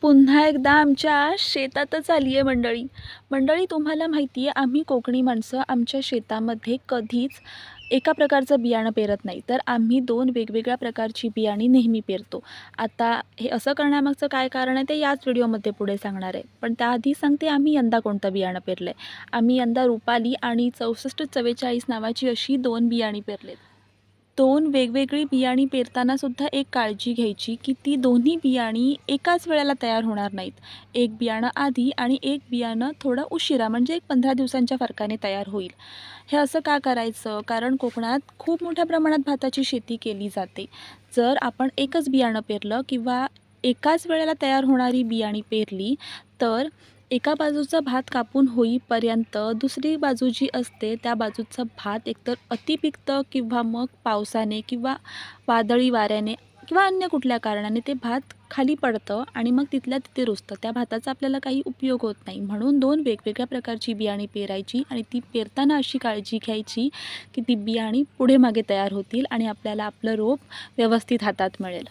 पुन्हा एकदा आमच्या शेतातच आली आहे मंडळी. मंडळी तुम्हाला माहिती आहे आम्ही कोकणी माणसं आमच्या शेतामध्ये कधीच एका प्रकारचं बियाणं पेरत नाही. तर आम्ही 2 वेगवेगळ्या प्रकारची बियाणी नेहमी पेरतो. आता हे असं करण्यामागचं काय कारण आहे ते याच व्हिडिओमध्ये पुढे सांगणार आहे. पण त्याआधी सांगते आम्ही यंदा कोणतं बियाणं पेरलं आहे. आम्ही यंदा रुपाली आणि 6444 नावाची अशी 2 बियाणी पेरलेत. 2 वेगवेगळी बियाणी पेरतानासुद्धा एक काळजी घ्यायची की ती दोन्ही बियाणी एकाच वेळेला तयार होणार नाहीत. एक बियाणं आधी आणि एक बियाणं थोडं उशिरा म्हणजे एक 15 दिवसांच्या फरकाने तयार होईल. हे असं का करायचं? कारण कोकणात खूप मोठ्या प्रमाणात भाताची शेती केली जाते. जर आपण एकच बियाणं पेरलं किंवा एकाच वेळेला तयार होणारी बियाणी पेरली तर एका बाजूचा भात कापून होईपर्यंत दुसरी बाजू जी असते त्या बाजूचा भात एकतर अति पिकतं किंवा मग पावसाने किंवा वादळी वाऱ्याने किंवा अन्य कुठल्या कारणाने ते भात खाली पडतं आणि मग तिथल्या तिथे रुजतं. त्या भाताचा आपल्याला काही उपयोग होत नाही. म्हणून 2 वेगवेगळ्या प्रकारची बियाणी पेरायची आणि ती पेरताना अशी काळजी घ्यायची की ती बियाणी पुढे मागे तयार होतील आणि आपल्याला आपलं रोप व्यवस्थित हातात मिळेल.